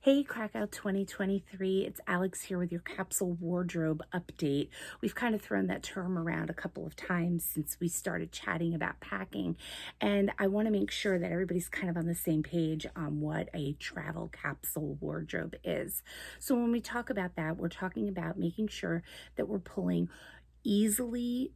Hey, Krakow 2023, it's Alex here with your capsule wardrobe update. We've kind of thrown that term around a couple of times since we started chatting about packing, and I want to make sure that everybody's kind of on the same page on what a travel capsule wardrobe is. So when we talk about that, we're talking about making sure that we're pulling easily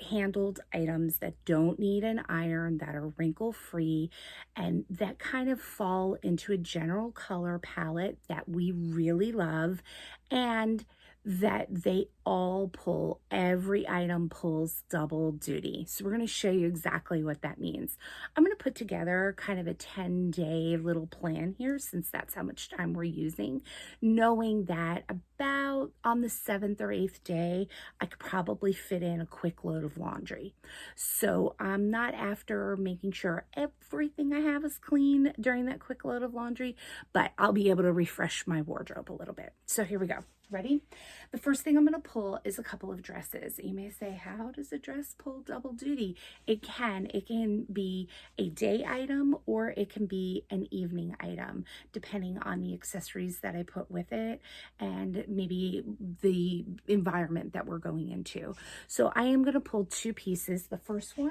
handled items that don't need an iron, that are wrinkle free, and that kind of fall into a general color palette that we really love, and that they all pull, every item pulls double duty. So we're going to show you exactly what that means. I'm going to put together kind of a 10-day little plan here, since that's how much time we're using, knowing that about on the 7th or 8th day, I could probably fit in a quick load of laundry. So I'm not after making sure everything I have is clean during that quick load of laundry, but I'll be able to refresh my wardrobe a little bit. So here we go. Ready? The first thing I'm going to pull is a couple of dresses. You may say, how does a dress pull double duty? It can. It can be a day item or it can be an evening item, depending on the accessories that I put with it and maybe the environment that we're going into. So I am going to pull two pieces. The first one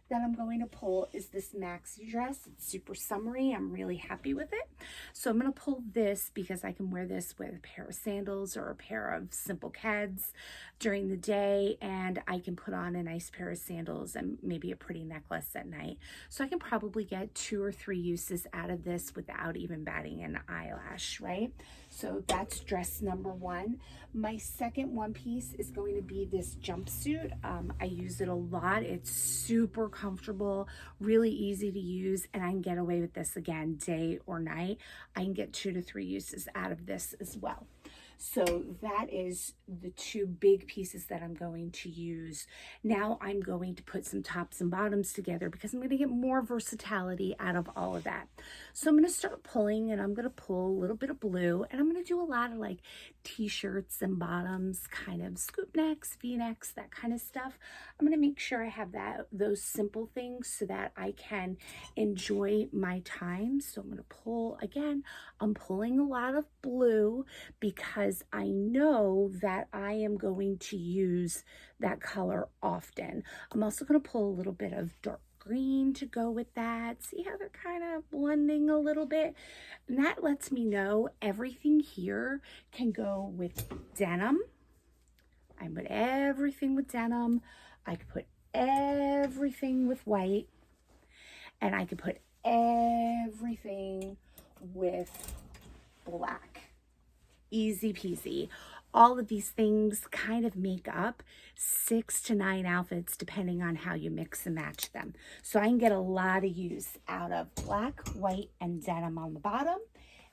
that I'm going to pull is this maxi dress. It's super summery. I'm really happy with it. So I'm going to pull this because I can wear this with a pair of sandals or a pair of simple Keds during the day, and I can put on a nice pair of sandals and maybe a pretty necklace at night. So I can probably get 2 or 3 uses out of this without even batting an eyelash, right? So that's dress number one. My second one piece is going to be this jumpsuit. I use it a lot. It's super comfortable, really easy to use, and I can get away with this again, day or night. I can get 2 to 3 uses out of this as well. So that is the two big pieces that I'm going to use. Now I'm going to put some tops and bottoms together because I'm going to get more versatility out of all of that. So I'm going to start pulling, and I'm going to pull a little bit of blue, and I'm going to do a lot of like t-shirts and bottoms, kind of scoop necks, v-necks, that kind of stuff. I'm going to make sure I have those simple things so that I can enjoy my time. So I'm going to pull again. I'm pulling a lot of blue because I know that I am going to use that color often. I'm also going to pull a little bit of dark green to go with that. See how they're kind of blending a little bit? And that lets me know everything here can go with denim. I put everything with denim. I could put everything with white, and I could put everything with black. Easy peasy. All of these things kind of make up 6 to 9 outfits depending on how you mix and match them. So I can get a lot of use out of black, white, and denim on the bottom,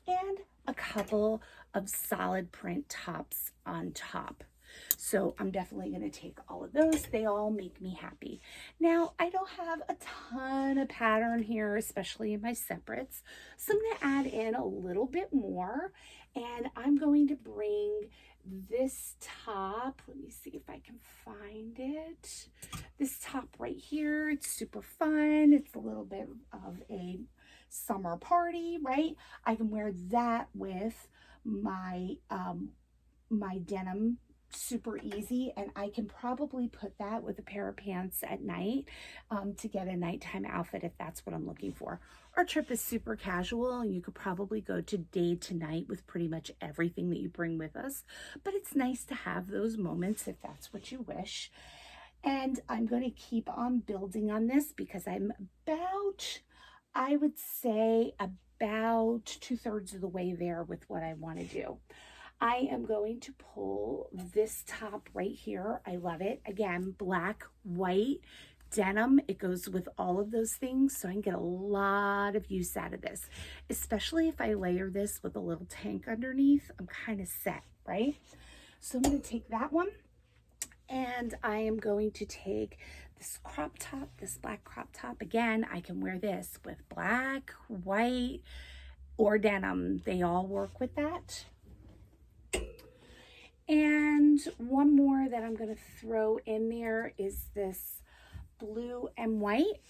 and a couple of solid print tops on top. So I'm definitely going to take all of those. They all make me happy. Now, I don't have a ton of pattern here, especially in my separates. So I'm going to add in a little bit more, and I'm going to bring this top. Let me see if I can find it. This top right here. It's super fun. It's a little bit of a summer party, right? I can wear that with my my denim, super easy, and I can probably put that with a pair of pants at night to get a nighttime outfit if that's what I'm looking for. Our trip is super casual, and you could probably go to day to night with pretty much everything that you bring with us, but it's nice to have those moments if that's what you wish. And I'm going to keep on building on this because I'm about, I would say about 2/3 of the way there with what I want to do. I am going to pull this top right here. I love it. Again, black, white, denim. It goes with all of those things, so I can get a lot of use out of this, especially if I layer this with a little tank underneath. I'm kind of set, right? So I'm going to take that one, and I am going to take this crop top, this black crop top. Again, I can wear this with black, white, or denim. They all work with that. And one more that I'm going to throw in there is this blue and white.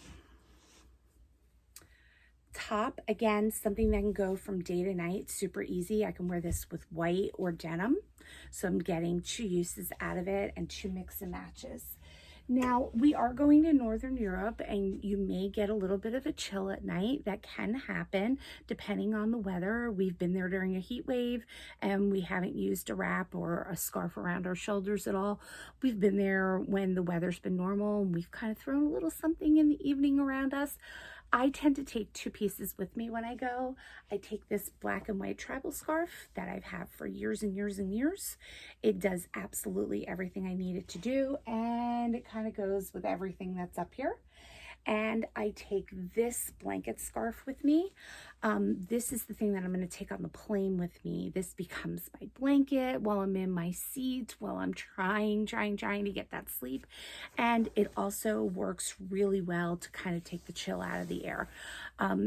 Top, again, something that can go from day to night, super easy. I can wear this with white or denim. So I'm getting 2 uses out of it and 2 mix and matches. Now, we are going to Northern Europe, and you may get a little bit of a chill at night. That can happen depending on the weather. We've been there during a heat wave, and we haven't used a wrap or a scarf around our shoulders at all. We've been there when the weather's been normal, and we've kind of thrown a little something in the evening around us. I tend to take 2 pieces with me when I go. I take this black and white tribal scarf that I've had for years and years and years. It does absolutely everything I need it to do, and it kind of goes with everything that's up here. And I take this blanket scarf with me. This is the thing that I'm going to take on the plane with me. This becomes my blanket while I'm in my seat, while I'm trying to get that sleep. And it also works really well to kind of take the chill out of the air.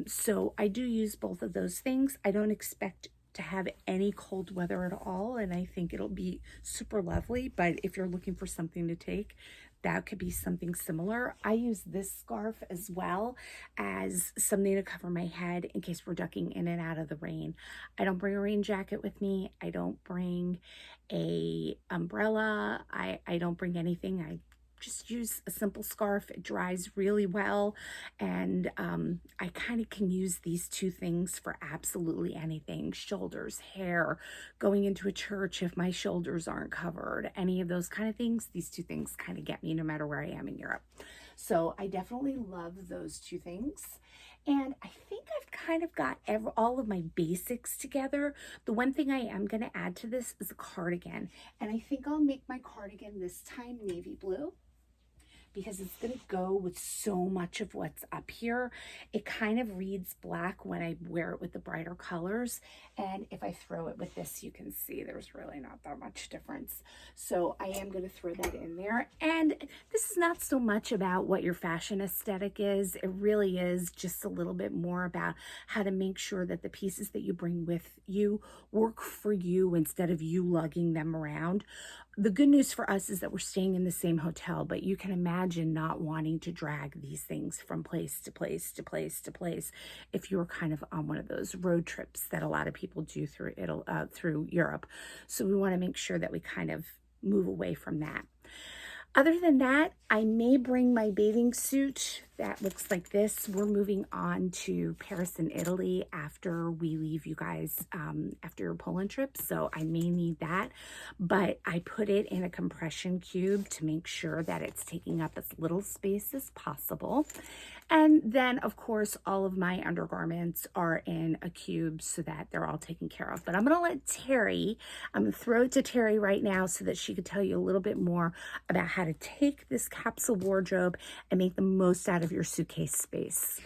So I do use both of those things. I don't expect to have any cold weather at all, and I think it'll be super lovely. But if you're looking for something to take, that could be something similar. I use this scarf as well as something to cover my head in case we're ducking in and out of the rain. I don't bring a rain jacket with me. I don't bring a umbrella. I don't bring anything. I just use a simple scarf. It dries really well, and I kind of can use these 2 things for absolutely anything. Shoulders, hair, going into a church if my shoulders aren't covered, any of those kind of things. These 2 things kind of get me no matter where I am in Europe. So I definitely love those 2 things. And I think I've kind of got all of my basics together. The one thing I am going to add to this is a cardigan. And I think I'll make my cardigan this time navy blue, because it's going to go with so much of what's up here. It kind of reads black when I wear it with the brighter colors. And if I throw it with this, you can see there's really not that much difference. So I am going to throw that in there. And this is not so much about what your fashion aesthetic is. It really is just a little bit more about how to make sure that the pieces that you bring with you work for you instead of you lugging them around. The good news for us is that we're staying in the same hotel, but you can imagine not wanting to drag these things from place to place to place to place if you're kind of on one of those road trips that a lot of people do through Europe. So we want to make sure that we kind of move away from that. Other than that, I may bring my bathing suit that looks like this. We're moving on to Paris and Italy after we leave you guys after your Poland trip, so I may need that. But I put it in a compression cube to make sure that it's taking up as little space as possible. And then, of course, all of my undergarments are in a cube so that they're all taken care of. But I'm going to let Terry, I'm going to throw it to Terry right now so that she could tell you a little bit more about how to take this capsule wardrobe and make the most out of your suitcase space.